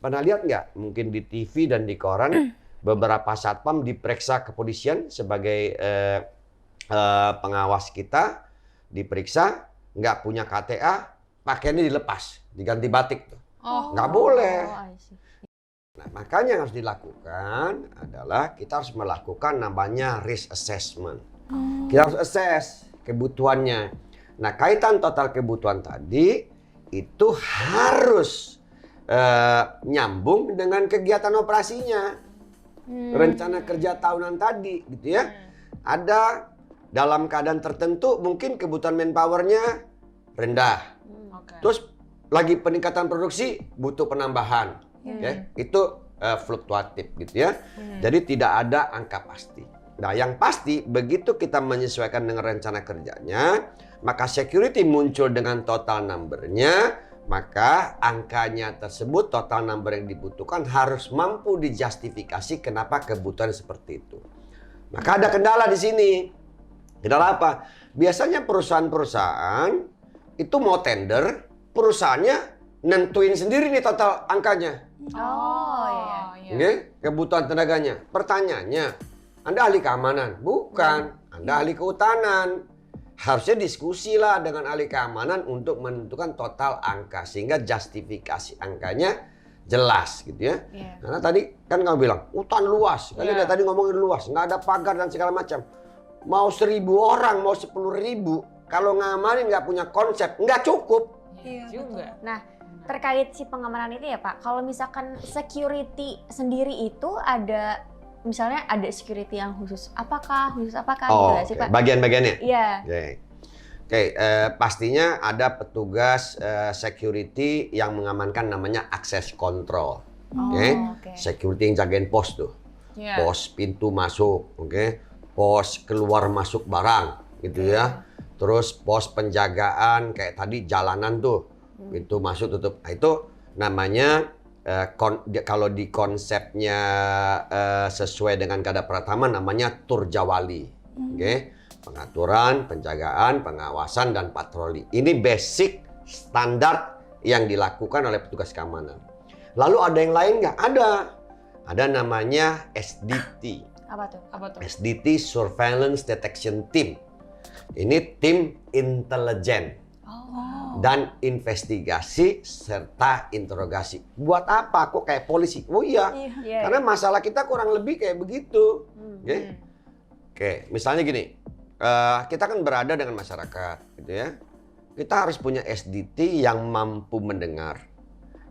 Pernah lihat nggak? Mungkin di TV dan di koran beberapa satpam diperiksa kepolisian sebagai pengawas kita, diperiksa, nggak punya KTA, pakaiannya dilepas, diganti batik tuh. Nggak boleh. Nah, makanya yang harus dilakukan adalah kita harus melakukan namanya risk assessment. Kita harus assess kebutuhannya. Nah, kaitan total kebutuhan tadi itu harus nyambung dengan kegiatan operasinya. Rencana kerja tahunan tadi gitu ya. Ada dalam keadaan tertentu mungkin kebutuhan manpower-nya rendah. Terus lagi peningkatan produksi butuh penambahan. Itu fluktuatif gitu ya. Jadi tidak ada angka pasti. Nah, yang pasti begitu kita menyesuaikan dengan rencana kerjanya, maka security muncul dengan total number-nya, maka angkanya tersebut, total number yang dibutuhkan harus mampu dijustifikasi kenapa kebutuhan seperti itu. Maka ada kendala di sini. Kendala apa? Biasanya perusahaan-perusahaan itu mau tender, perusahaannya nentuin sendiri nih total angkanya. Kebutuhan tenaganya. Pertanyaannya, Anda ahli keamanan? Bukan. Anda ahli kehutanan. Harusnya diskusi lah dengan ahli keamanan untuk menentukan total angka. Sehingga justifikasi angkanya jelas gitu ya. Karena tadi kan kamu bilang, hutan luas. Kalian tadi ngomongin luas. Nggak ada pagar dan segala macam. Mau 1.000 orang, mau 10.000. Kalau ngamanin nggak punya konsep, nggak cukup. Juga. Nah, terkait si pengamanan itu ya Pak, kalau misalkan security sendiri itu ada, misalnya ada security yang khusus apakah gitu ya sih Pak? Bagian-bagiannya? Iya. Oke, pastinya ada petugas security yang mengamankan namanya access control. Security yang jagain pos tuh. Pos pintu masuk, pos keluar masuk barang gitu ya. Terus pos penjagaan kayak tadi jalanan tuh, pintu masuk tutup. Nah, itu namanya kalau di konsepnya sesuai dengan Kada Pratama namanya Turjawali. Pengaturan, penjagaan, pengawasan dan patroli. Ini basic standar yang dilakukan oleh petugas keamanan. Lalu ada yang lain nggak? Ada. Ada namanya SDT. Apa tuh? SDT Surveillance Detection Team. Ini tim intelijen dan investigasi serta interogasi. Buat apa? Kok kayak polisi? Oh iya, karena masalah kita kurang lebih kayak begitu. Oke, misalnya gini, kita kan berada dengan masyarakat, gitu ya. Kita harus punya SDT yang mampu mendengar,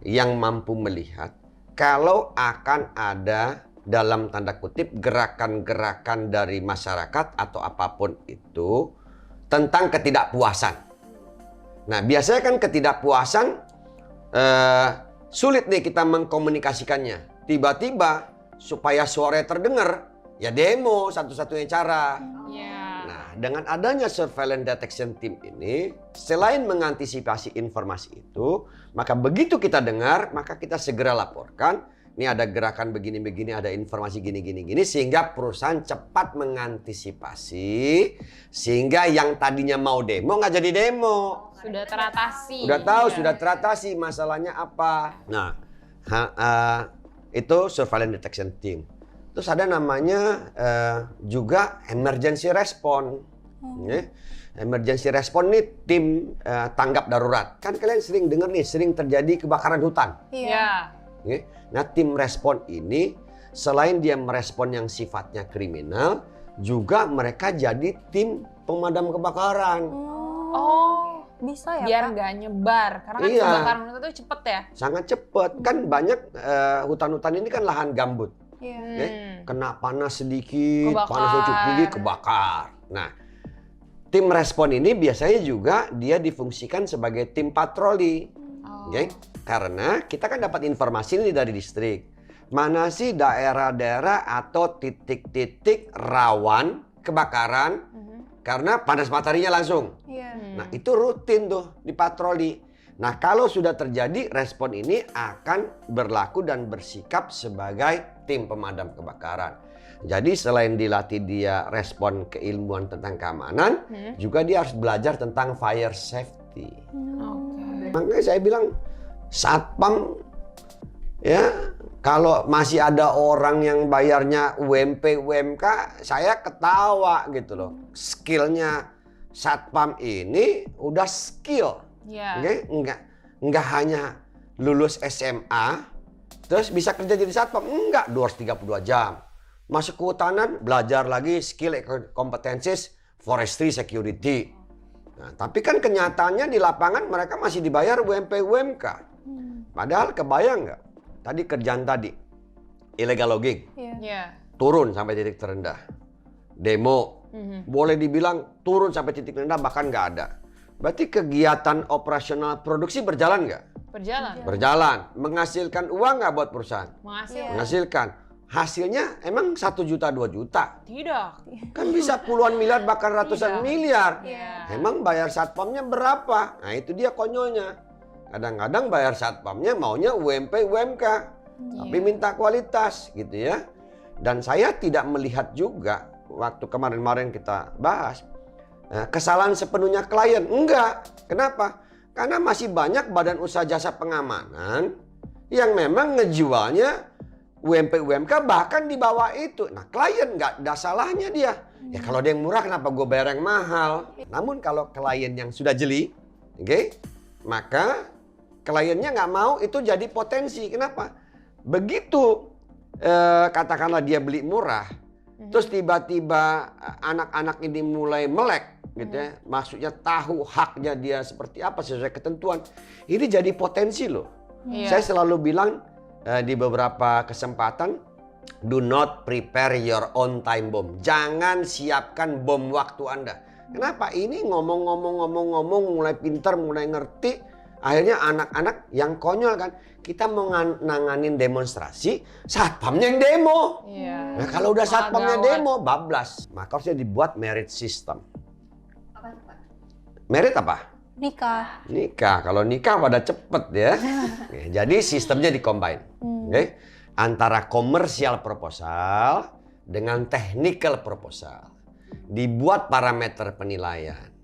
yang mampu melihat. Kalau akan ada dalam tanda kutip gerakan-gerakan dari masyarakat atau apapun itu tentang ketidakpuasan. Nah, biasanya kan ketidakpuasan sulit nih kita mengkomunikasikannya. Tiba-tiba supaya suaranya terdengar, ya demo satu-satunya cara. Nah, dengan adanya surveillance detection team ini, selain mengantisipasi informasi itu, maka begitu kita dengar, maka kita segera laporkan. Ini ada gerakan begini-begini, ada informasi gini-gini, sehingga perusahaan cepat mengantisipasi, sehingga yang tadinya mau demo nggak jadi demo. Sudah teratasi. Sudah tahu, sudah teratasi masalahnya apa. Nah, itu surveillance detection team. Terus ada namanya juga emergency response. Emergency response ini tim tanggap darurat. Kan kalian sering dengar nih, sering terjadi kebakaran hutan. Nah, tim respon ini selain dia merespon yang sifatnya kriminal, juga mereka jadi tim pemadam kebakaran. Bisa ya biar Pak? nggak nyebar, karena kan kebakaran hutan itu cepet ya. Sangat cepet, kan banyak hutan-hutan ini kan lahan gambut. Kena panas sedikit, panas cukup tinggi, kebakar. Nah, tim respon ini biasanya juga dia difungsikan sebagai tim patroli. Karena kita kan dapat informasi ini dari distrik. Mana sih daerah-daerah atau titik-titik rawan kebakaran karena panas mataharinya langsung. Nah, itu rutin tuh dipatroli. Nah, kalau sudah terjadi, respon ini akan berlaku dan bersikap sebagai tim pemadam kebakaran. Jadi selain dilatih dia respon keilmuan tentang keamanan, juga dia harus belajar tentang fire safety. Makanya saya bilang satpam Ya, kalau masih ada orang yang bayarnya UMP, UMK, saya ketawa gitu loh. Skillnya satpam ini udah skill. Iya. Oke? Enggak hanya lulus SMA, terus bisa kerja jadi satpam. Enggak, 232 jam. Masuk ke hutanan, belajar lagi skill kompetensis forestry security. Nah, tapi kan kenyataannya di lapangan mereka masih dibayar UMP, UMK. Padahal kebayang nggak? Tadi kerjaan tadi, illegal logging, Iya. turun sampai titik terendah. Demo, boleh dibilang turun sampai titik terendah bahkan nggak ada. Berarti kegiatan operasional produksi berjalan nggak? Berjalan. Berjalan. Menghasilkan uang nggak buat perusahaan? Menghasilkan. Menghasilkan. Hasilnya emang 1 juta, 2 juta. Tidak. Kan bisa puluhan miliar bahkan ratusan Tidak. miliar. Iya. Emang bayar satpamnya berapa? Nah itu dia konyolnya. Kadang-kadang bayar satpamnya maunya UMP, UMK. Tapi minta kualitas gitu ya. Dan saya tidak melihat juga waktu kemarin-kemarin kita bahas. Kesalahan sepenuhnya klien. Enggak. Kenapa? Karena masih banyak badan usaha jasa pengamanan yang memang ngejualnya UMP, UMK bahkan di bawah itu. Nah klien nggak ada salahnya dia. Ya kalau ada yang murah kenapa gue bayar yang mahal? Namun kalau klien yang sudah jeli, oke, maka kliennya nggak mau itu jadi potensi. Kenapa? Begitu katakanlah dia beli murah, terus tiba-tiba anak-anak ini mulai melek, gitu ya. Maksudnya tahu haknya dia seperti apa sesuai ketentuan. Ini jadi potensi loh. Iya. Saya selalu bilang di beberapa kesempatan, do not prepare your own time bomb. Jangan siapkan bom waktu Anda. Kenapa? Ini ngomong-ngomong, mulai pintar, mulai ngerti. Akhirnya anak-anak yang konyol kan. Kita mau nanganin demonstrasi, satpamnya yang demo. Iya. Nah kalau udah satpamnya Gawat. demo, bablas. Maka harusnya dibuat merit system. Apa tuh, Pak? Merit apa? Nikah. Nikah. Kalau nikah pada cepet ya. Oke, jadi sistemnya dikombin. Oke. Antara komersial proposal dengan technical proposal. Dibuat parameter penilaian.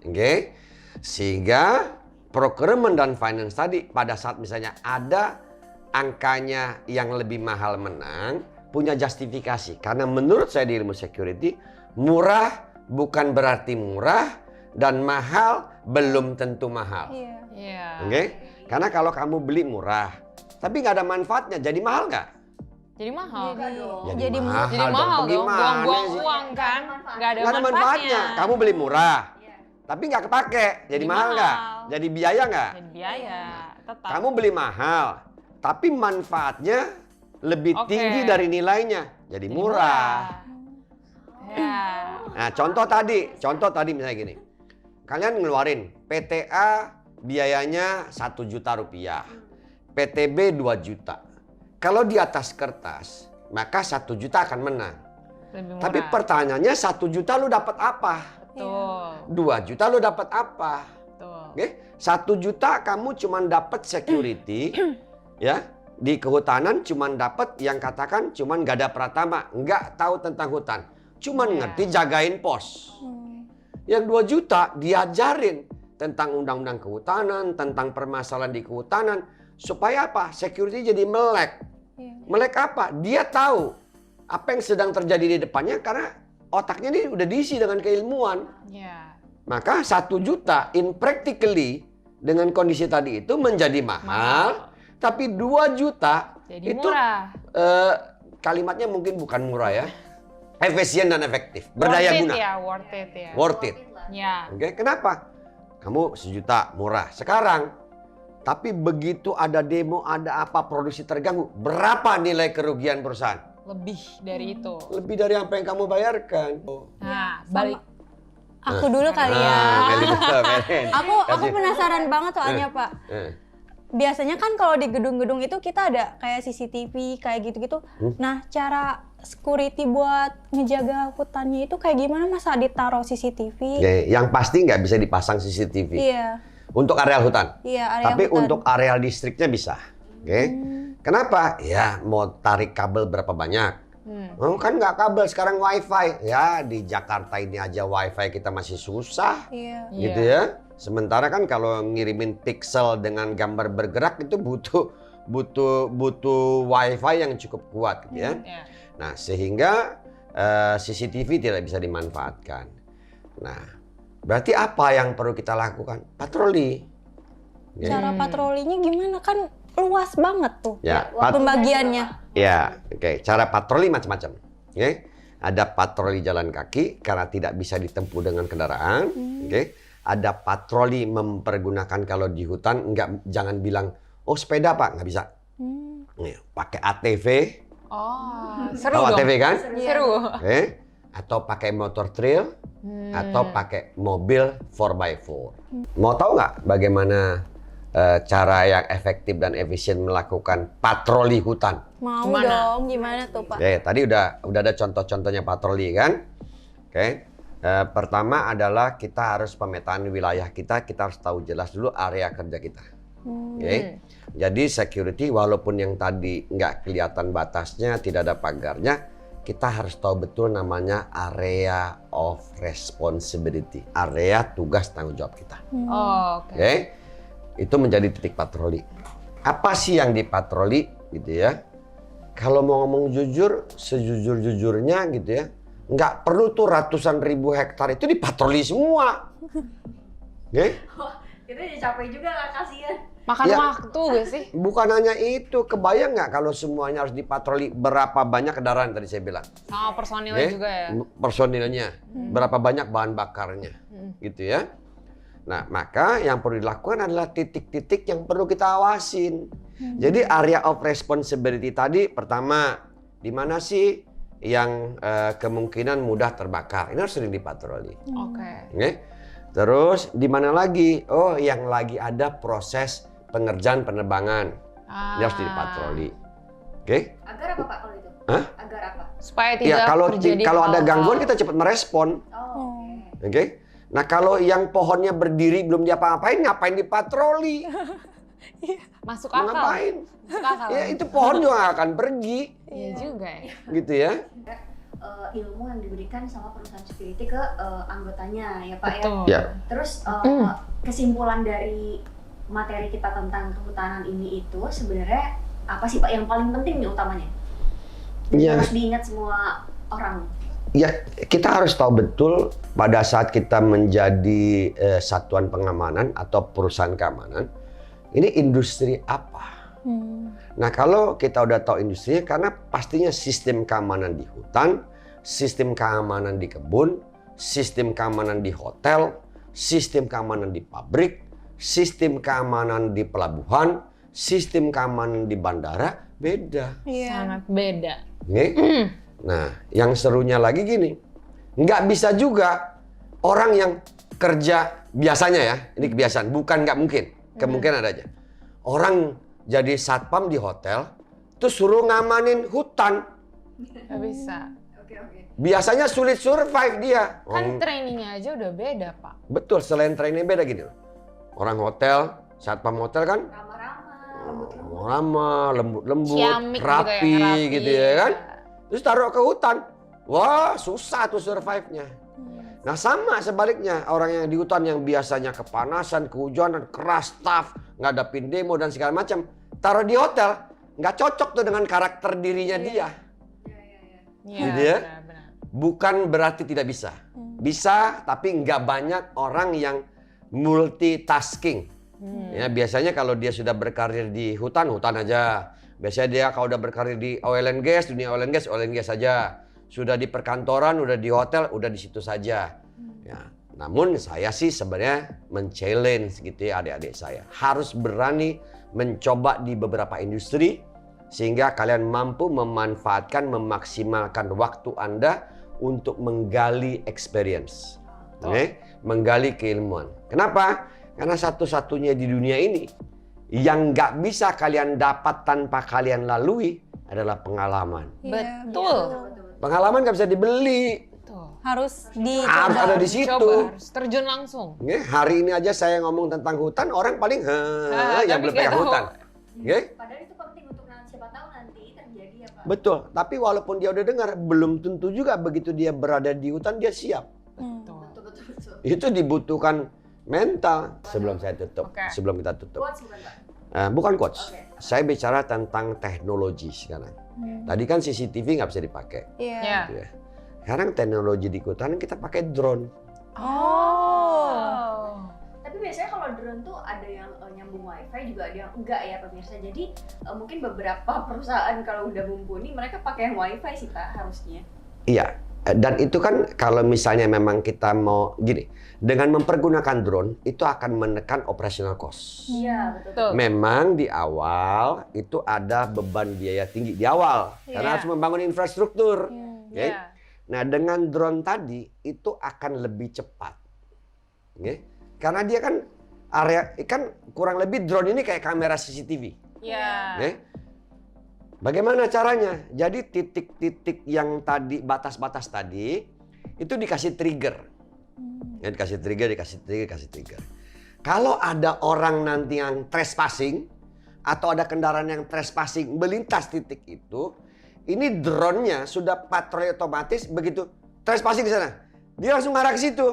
Oke. Sehingga procurement dan finance tadi pada saat misalnya ada angkanya yang lebih mahal menang, punya justifikasi. Karena menurut saya di ilmu security, murah bukan berarti murah dan mahal belum tentu mahal. Iya. Iya. Oke? Karena kalau kamu beli murah, tapi nggak ada manfaatnya, jadi mahal nggak? Jadi mahal. Jadi mahal, Jadi mahal dong. Gimana Buang-buang sih? uang kan. Nggak ada Nggak ada manfaatnya. Kamu beli murah, tapi nggak kepake. Jadi Jadi mahal nggak? mahal. Jadi biaya nggak? Jadi biaya. Tetap. Kamu beli mahal, tapi manfaatnya lebih Oke. tinggi dari nilainya. Jadi murah. Ya. Nah, contoh tadi misalnya gini. Kalian ngeluarin PTA biayanya 1 juta rupiah. PTB 2 juta. Kalau di atas kertas, maka 1 juta akan menang. Lebih murah. Tapi pertanyaannya 1 juta lu dapat apa? Betul. 2 juta lu dapat apa? Betul. Oke? 1 juta kamu cuma dapat security ya. Di kehutanan cuma dapat yang katakan cuman gak ada pratama, nggak tahu tentang hutan. Cuman Iya. ngerti jagain pos. Yang 2 juta diajarin tentang undang-undang kehutanan, tentang permasalahan di kehutanan. Supaya apa? Security jadi melek. Melek apa? Dia tahu apa yang sedang terjadi di depannya karena otaknya ini udah diisi dengan keilmuan. Iya. Maka 1 juta in practically dengan kondisi tadi itu menjadi mahal. Tapi 2 juta Jadi itu murah. kalimatnya mungkin bukan murah ya. Efisien dan efektif. Berdaya Worth it guna. ya, worth it ya. Worth it. Ya. Oke, kenapa? Kamu 1 juta murah. Sekarang, tapi begitu ada demo, ada apa, produksi terganggu, berapa nilai kerugian perusahaan? Lebih dari itu. Lebih dari apa yang kamu bayarkan. Nah, balik. Aku dulu kali ya. Meli dulu, Meli. Aku Kasih. penasaran banget soalnya, Pak. Eh, Biasanya kan kalau di gedung-gedung itu kita ada kayak CCTV kayak gitu-gitu. Nah, cara security buat ngejaga hutannya itu kayak gimana, masa ditaruh CCTV? Oke, yang pasti nggak bisa dipasang CCTV. Iya. Untuk areal hutan. Iya, area Tapi hutan. untuk areal distriknya bisa. Oke. Kenapa? Ya mau tarik kabel berapa banyak. Oh, kan nggak kabel, sekarang wifi. Ya di Jakarta ini aja wifi kita masih susah. Iya. Gitu ya. Sementara kan kalau ngirimin pixel dengan gambar bergerak itu butuh butuh wifi yang cukup kuat gitu ya. Ya. Nah, sehingga CCTV tidak bisa dimanfaatkan. Nah, berarti apa yang perlu kita lakukan? Patroli. Oke. Cara patrolinya gimana? Kan luas banget tuh Ya, pembagiannya. Ya, oke. Cara patroli macam-macam. Oke. Ada patroli jalan kaki karena tidak bisa ditempuh dengan kendaraan. Oke. Ada patroli mempergunakan kalau di hutan jangan bilang, oh sepeda Pak, nggak bisa. Nih, pakai ATV. Oh, seru Tahu dong. ATV kan? Seru. Oke. Atau pakai motor trail. Atau pakai mobil 4x4. Mau tahu nggak bagaimana cara yang efektif dan efisien melakukan patroli hutan? Mau Gimana? dong, gimana tuh Pak? Oke, tadi udah ada contoh-contohnya patroli kan? Oke. Pertama adalah kita harus pemetaan wilayah kita harus tahu jelas dulu area kerja kita. Oke. Jadi security walaupun yang tadi nggak kelihatan batasnya, tidak ada pagarnya, kita harus tahu betul namanya area of responsibility, area tugas tanggung jawab kita. Oh, oke. Oke. Itu menjadi titik patroli. Apa sih yang dipatroli gitu ya? Kalau mau ngomong jujur, sejujur-jujurnya gitu ya, nggak perlu tuh ratusan ribu hektar itu dipatroli semua. Oke? Itu udah capek juga lah, kasihan. Makan Ya. waktu gak sih? Bukan hanya itu, kebayang nggak kalau semuanya harus dipatroli berapa banyak kendaraan tadi saya bilang? Sama personilnya juga ya. Personilnya, berapa banyak bahan bakarnya, gitu ya. Nah, maka yang perlu dilakukan adalah titik-titik yang perlu kita awasin. Jadi area of responsibility tadi pertama, di mana sih yang kemungkinan mudah terbakar? Ini harus sering dipatroli. Oke. Oke. Terus di mana lagi? Oh, yang lagi ada proses pengerjaan penerbangan. Ini harus dipatroli. Oke? Agar apa Pak kalau itu? Hah? Agar apa? Supaya Ya, tidak terjadi kalau ada hal-hal. gangguan kita cepat merespon. Oh, Oke? Nah, kalau yang pohonnya berdiri belum diapa-apain, ngapain dipatroli? Masuk akal. Ngapain? Masuk akal. Ya, itu pohon juga nggak akan pergi. Iya juga ya. Gitu ya. ilmu yang diberikan sama perusahaan security ke anggotanya ya Pak Betul. Ya. Terus kesimpulan dari materi kita tentang kehutanan ini itu sebenarnya apa sih Pak yang paling penting nih utamanya? Iya. Harus diingat semua orang. Ya, kita harus tahu betul pada saat kita menjadi satuan pengamanan atau perusahaan keamanan, ini industri apa? Nah, kalau kita udah tahu industrinya, karena pastinya sistem keamanan di hutan, sistem keamanan di kebun, sistem keamanan di hotel, sistem keamanan di pabrik, sistem keamanan di pelabuhan, sistem keamanan di bandara, beda. Sangat beda. Oke? Nah, yang serunya lagi gini, nggak bisa juga orang yang kerja biasanya ya, ini kebiasaan, bukan nggak mungkin, kemungkinan ada aja. Orang jadi satpam di hotel, terus suruh ngamanin hutan. Gak bisa. Oke. Biasanya sulit survive dia. Kan trainingnya aja udah beda, Pak. Betul, selain trainingnya beda gini loh. Orang hotel, satpam hotel kan ramah, lembut-lembut, Ciamik rapi rapi. gitu ya kan. Terus taruh ke hutan. Wah, susah tuh survive-nya. Nah, sama sebaliknya, orang yang di hutan yang biasanya kepanasan, kehujanan, keras, tough, ngadapin demo dan segala macam, taruh di hotel, nggak cocok tuh dengan karakter dirinya dia. Iya, Gitu ya? benar-benar. Bukan berarti tidak bisa. Bisa, tapi nggak banyak orang yang multitasking. Ya, biasanya kalau dia sudah berkarir di hutan, hutan aja. Biasanya dia kalau udah berkarir di oil and gas, dunia oil and gas saja. Sudah di perkantoran, udah di hotel, udah di situ saja. Ya, namun saya sih sebenarnya men-challenge gitu ya adik-adik saya. Harus berani mencoba di beberapa industri sehingga kalian mampu memanfaatkan, memaksimalkan waktu Anda untuk menggali experience. Oke? Menggali keilmuan. Kenapa? Karena satu-satunya di dunia ini yang nggak bisa kalian dapat tanpa kalian lalui adalah pengalaman. Betul. Pengalaman nggak bisa dibeli. Betul. Harus Harus ada di situ. Coba harus terjun langsung. Oke, hari ini aja saya ngomong tentang hutan, orang paling yang tapi belum nggak pegang tahu. hutan. Oke? Padahal itu penting untuk siapa tahu nanti terjadi ya Pak. Betul, tapi walaupun dia udah dengar, belum tentu juga begitu dia berada di hutan dia siap. Betul. Betul. Itu dibutuhkan mental. Sebelum saya tutup, Oke. sebelum kita tutup. Quotes bukan Pak? Bukan coach. Saya bicara tentang teknologi sekarang. Tadi kan CCTV nggak bisa dipakai. Iya. Iya. Gitu ya. Sekarang teknologi di kehutanan kita pakai drone. Tapi biasanya kalau drone tuh ada yang nyambung wifi juga ada yang enggak ya pemirsa. Jadi mungkin beberapa perusahaan kalau udah mumpuni mereka pakai yang wifi sih Pak harusnya. Iya. Dan itu kan kalau misalnya memang kita mau gini, dengan mempergunakan drone itu akan menekan operational cost. Iya betul. Betul. Memang di awal itu ada beban biaya tinggi di awal karena harus membangun infrastruktur. Oke? Iya. Nah, dengan drone tadi itu akan lebih cepat. Oke? Karena dia kan area kan kurang lebih drone ini kayak kamera CCTV. Iya. Oke? Bagaimana caranya? Jadi titik-titik yang tadi batas-batas tadi itu dikasih trigger. Ya, dikasih trigger. Kalau ada orang nanti yang trespassing atau ada kendaraan yang trespassing melintas titik itu, ini drone-nya sudah patroli otomatis begitu trespassing di sana. Dia langsung ngarah ke situ.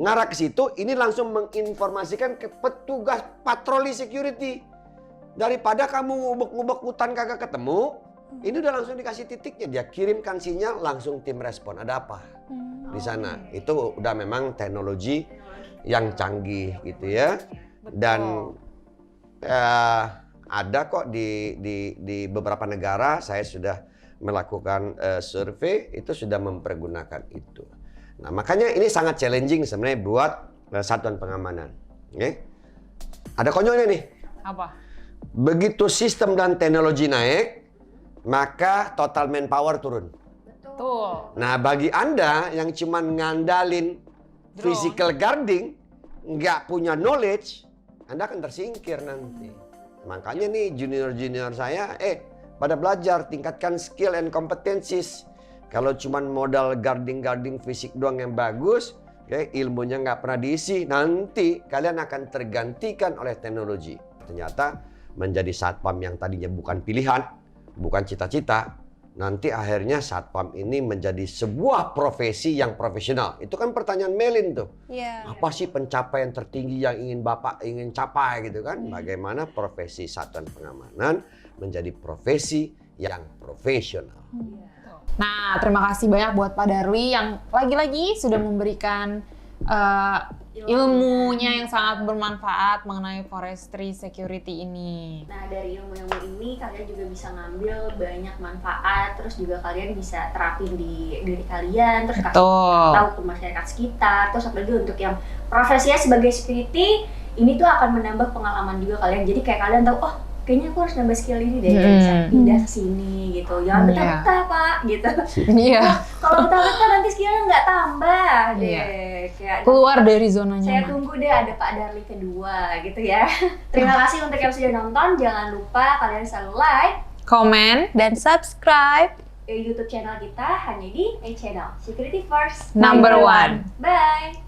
Ngarah ke situ, ini langsung menginformasikan ke petugas patroli security. Daripada kamu ngubek-ngubek hutan kagak ketemu, ini udah langsung dikasih titiknya. Dia kirimkan sinyal, langsung tim respon. Ada apa di sana? Itu udah memang teknologi yang canggih gitu ya. Dan ada kok di beberapa negara saya sudah melakukan survei itu sudah mempergunakan itu. Nah makanya ini sangat challenging sebenarnya buat satuan pengamanan. Oke? Ada konyolnya nih. Apa? Begitu sistem dan teknologi naik, maka total manpower turun. Betul. Nah bagi Anda yang cuma ngandalin physical guarding, nggak punya knowledge, Anda akan tersingkir nanti. Makanya nih junior-junior saya, pada belajar, tingkatkan skill and competencies. Kalau cuma modal guarding fisik doang yang bagus, ilmunya nggak pernah diisi, nanti kalian akan tergantikan oleh teknologi. Ternyata menjadi satpam yang tadinya bukan pilihan, bukan cita-cita, nanti akhirnya satpam ini menjadi sebuah profesi yang profesional. Itu kan pertanyaan Melin tuh. Iya. Apa sih pencapaian tertinggi yang ingin Bapak ingin capai gitu kan? Bagaimana profesi satuan pengamanan menjadi profesi yang profesional. Nah, terima kasih banyak buat Pak Darwi yang lagi-lagi sudah memberikan ilmunya yang sangat bermanfaat mengenai forestry security ini. Nah dari ilmu-ilmu ini kalian juga bisa ngambil banyak manfaat, terus juga kalian bisa terapin di diri kalian, terus kasih tahu ke masyarakat sekitar, terus apalagi untuk yang profesinya sebagai security, ini tuh akan menambah pengalaman juga kalian. Jadi kayak kalian tahu, oh kayaknya aku harus nambah skill ini deh, bisa pindah ke sini gitu. Jangan betah-betah Pak, gitu. Iya. Kalau betah-betah nanti skillnya nggak tambah deh. Kayak keluar dari zona nyaman. Saya tunggu deh ada Pak Darli kedua gitu ya. Terima kasih untuk yang sudah nonton. Jangan lupa kalian selalu like, komen, Dan subscribe YouTube channel kita hanya di A Channel Security First #1. Bye.